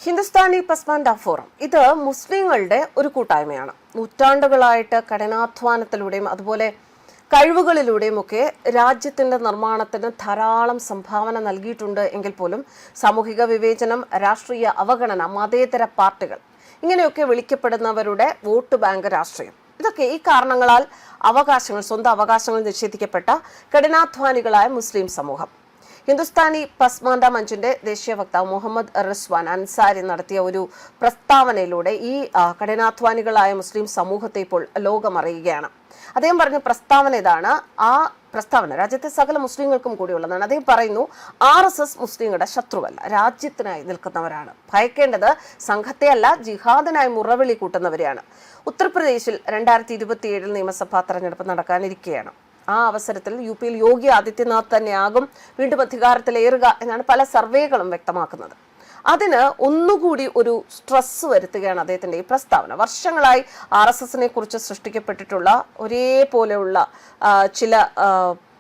Hindustani പസ്മാൻഡ forum ഇത് മുസ്ലിങ്ങളുടെ ഒരു കൂട്ടായ്മയാണ്. നൂറ്റാണ്ടുകളായിട്ട് കഠിനാധ്വാനത്തിലൂടെയും അതുപോലെ കഴിവുകളിലൂടെയും ഒക്കെ രാജ്യത്തിന്റെ നിർമ്മാണത്തിന് ധാരാളം സംഭാവന നൽകിയിട്ടുണ്ട് എങ്കിൽ പോലും സാമൂഹിക വിവേചനം, രാഷ്ട്രീയ അവഗണന, മതേതര പാർട്ടികൾ ഇങ്ങനെയൊക്കെ വിളിക്കപ്പെടുന്നവരുടെ വോട്ട് ബാങ്ക് രാഷ്ട്രീയം, ഇതൊക്കെ ഈ കാരണങ്ങളാൽ സ്വന്തം അവകാശങ്ങൾ നിഷേധിക്കപ്പെട്ട കഠിനാധ്വാനികളായ മുസ്ലിം സമൂഹം. ഹിന്ദുസ്ഥാനി പസ്മാൻഡ മഞ്ചിന്റെ ദേശീയ വക്താവ് മുഹമ്മദ് റിസ്വാൻ അൻസാരി നടത്തിയ ഒരു പ്രസ്താവനയിലൂടെ ഈ കഠിനാധ്വാനികളായ മുസ്ലിം സമൂഹത്തെ ഇപ്പോൾ ലോകം അറിയുകയാണ്. അദ്ദേഹം പറഞ്ഞ പ്രസ്താവന ഇതാണ്. ആ പ്രസ്താവന രാജ്യത്തെ സകല മുസ്ലിങ്ങൾക്കും കൂടിയുള്ളതാണ്. അദ്ദേഹം പറയുന്നു, RSS മുസ്ലിങ്ങളുടെ ശത്രുവല്ല, രാജ്യത്തിനായി നിൽക്കുന്നവരാണ്. ഭയക്കേണ്ടത് സംഘത്തെയല്ല, ജിഹാദിനായി മുറവിളി കൂട്ടുന്നവരെയാണ്. ഉത്തർപ്രദേശിൽ 2027 നിയമസഭാ തെരഞ്ഞെടുപ്പ് നടക്കാനിരിക്കുകയാണ്. ആ അവസരത്തിൽ UP യോഗി ആദിത്യനാഥ് തന്നെയാകും വീണ്ടും അധികാരത്തിലേറുക എന്നാണ് പല സർവേകളും വ്യക്തമാക്കുന്നത്. അതിന് ഒന്നുകൂടി ഒരു സ്ട്രെസ് വരുത്തുകയാണ് അദ്ദേഹത്തിന്റെ ഈ പ്രസ്താവന. വർഷങ്ങളായി RSSനെ കുറിച്ച് സൃഷ്ടിക്കപ്പെട്ടിട്ടുള്ള ഒരേപോലെയുള്ള ചില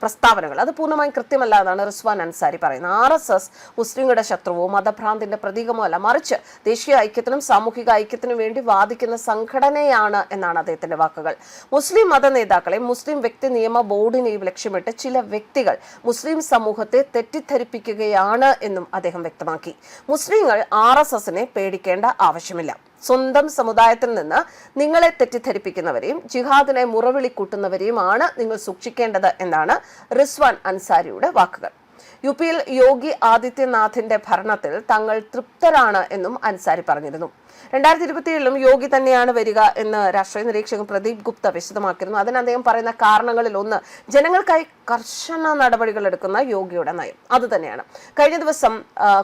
പ്രസ്താവനകൾ അത് പൂർണ്ണമായും കൃത്യമല്ല എന്നാണ് റിസ്വാൻ അൻസാരി പറയുന്നത്. RSS മുസ്ലിങ്ങളുടെ ശത്രുവോ മതഭ്രാന്തിന്റെ പ്രതീകമോ അല്ല, മറിച്ച് ദേശീയ ഐക്യത്തിനും സാമൂഹിക ഐക്യത്തിനും വേണ്ടി വാദിക്കുന്ന സംഘടനയാണ് എന്നാണ് അദ്ദേഹത്തിന്റെ വാക്കുകൾ. മുസ്ലിം മത നേതാക്കളെയും മുസ്ലിം വ്യക്തി നിയമ ബോർഡിനെയും ലക്ഷ്യമിട്ട് ചില വ്യക്തികൾ മുസ്ലിം സമൂഹത്തെ തെറ്റിദ്ധരിപ്പിക്കുകയാണ് എന്നും അദ്ദേഹം വ്യക്തമാക്കി. മുസ്ലിങ്ങൾ RSSനെ പേടിക്കേണ്ട ആവശ്യമില്ല. സ്വന്തം സമുദായത്തിൽ നിന്ന് നിങ്ങളെ തെറ്റിദ്ധരിപ്പിക്കുന്നവരെയും ജിഹാദിനെ മുറവിളി കൂട്ടുന്നവരെയുമാണ് നിങ്ങൾ സൂക്ഷിക്കേണ്ടത് എന്നാണ് റിസ്വാൻ അൻസാരിയുടെ വാക്കുകൾ. UP യോഗി ആദിത്യനാഥിന്റെ ഭരണത്തിൽ തങ്ങൾ തൃപ്തരാണ് എന്നും അൻസാരി പറഞ്ഞിരുന്നു. 2027 യോഗി തന്നെയാണ് വരിക എന്ന് രാഷ്ട്രീയ നിരീക്ഷകൻ പ്രദീപ് ഗുപ്ത വിശദമാക്കിയിരുന്നു. അതിന് അദ്ദേഹം പറയുന്ന കാരണങ്ങളിൽ ഒന്ന് ജനങ്ങൾക്കായി കർശന നടപടികൾ എടുക്കുന്ന യോഗിയുടെ നയം. അത് തന്നെയാണ്. കഴിഞ്ഞ ദിവസം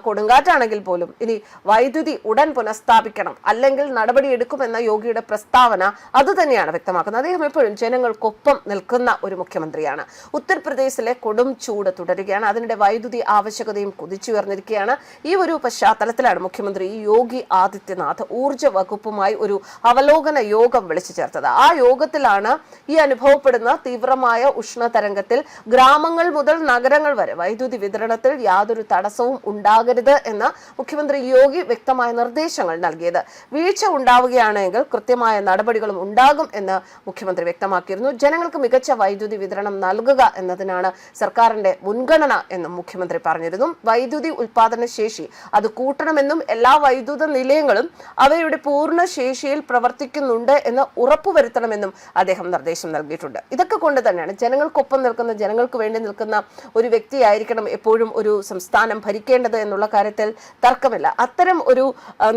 കൊടുങ്കാറ്റാണെങ്കിൽ പോലും ഇനി വൈദ്യുതി ഉടൻ പുനഃസ്ഥാപിക്കണം, അല്ലെങ്കിൽ നടപടി എടുക്കുമെന്ന യോഗിയുടെ പ്രസ്താവന അത് തന്നെയാണ് വ്യക്തമാക്കുന്നത്. അദ്ദേഹം എപ്പോഴും ജനങ്ങൾക്കൊപ്പം നിൽക്കുന്ന ഒരു മുഖ്യമന്ത്രിയാണ്. ഉത്തർപ്രദേശിലെ കൊടും ചൂട് തുടരുകയാണ്. അതിനിടെ വൈദ്യുതി ആവശ്യകതയും കുതിച്ചുയർന്നിരിക്കുകയാണ്. ഈ ഒരു പശ്ചാത്തലത്തിലാണ് മുഖ്യമന്ത്രി യോഗി ആദിത്യനാഥ് ഊർജ വകുപ്പുമായി ഒരു അവലോകന യോഗം വിളിച്ചു ചേർത്തത്. ആ യോഗത്തിലാണ് ഈ അനുഭവപ്പെടുന്ന തീവ്രമായ ഉഷ്ണതരംഗത്തിൽ ഗ്രാമങ്ങൾ മുതൽ നഗരങ്ങൾ വരെ വൈദ്യുതി വിതരണത്തിൽ യാതൊരു തടസ്സവും ഉണ്ടാകരുത് എന്ന് മുഖ്യമന്ത്രി യോഗി വ്യക്തമായ നിർദ്ദേശങ്ങൾ നൽകിയത്. വീഴ്ച ഉണ്ടാവുകയാണെങ്കിൽ കൃത്യമായ നടപടികളും ഉണ്ടാകും എന്ന് മുഖ്യമന്ത്രി വ്യക്തമാക്കിയിരുന്നു. ജനങ്ങൾക്ക് മികച്ച വൈദ്യുതി വിതരണം നൽകുക എന്നതിനാണ് സർക്കാരിന്റെ മുൻഗണന എന്നും മുഖ്യമന്ത്രി പറഞ്ഞിരുന്നു. വൈദ്യുതി ഉൽപാദന ശേഷി അത് കൂട്ടണമെന്നും എല്ലാ വൈദ്യുത നിലയങ്ങളും അവയുടെ പൂർണ്ണ ശേഷിയിൽ പ്രവർത്തിക്കുന്നുണ്ട് എന്ന് ഉറപ്പുവരുത്തണമെന്നും അദ്ദേഹം നിർദ്ദേശം നൽകിയിട്ടുണ്ട്. ഇതൊക്കെ കൊണ്ട് തന്നെയാണ് ജനങ്ങൾക്കൊപ്പം നിൽക്കുന്ന, ജനങ്ങൾക്ക് വേണ്ടി നിൽക്കുന്ന ഒരു വ്യക്തിയായിരിക്കണം എപ്പോഴും ഒരു സംസ്ഥാനം ഭരിക്കേണ്ടത് എന്നുള്ള കാര്യത്തിൽ തർക്കമില്ല. അത്തരം ഒരു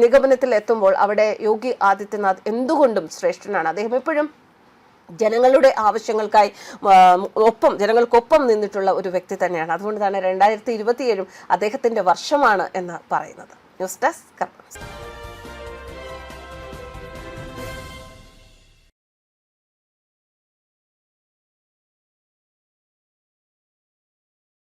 നിഗമനത്തിൽ എത്തുമ്പോൾ അവിടെ യോഗി ആദിത്യനാഥ് എന്തുകൊണ്ടും ശ്രേഷ്ഠനാണ്. അദ്ദേഹം എപ്പോഴും ജനങ്ങളുടെ ആവശ്യങ്ങൾക്കായി ജനങ്ങൾക്കൊപ്പം നിന്നിട്ടുള്ള ഒരു വ്യക്തി തന്നെയാണ്. അതുകൊണ്ട് തന്നെ 2027 അദ്ദേഹത്തിന്റെ വർഷമാണ് എന്ന് പറയുന്നത്. News desk.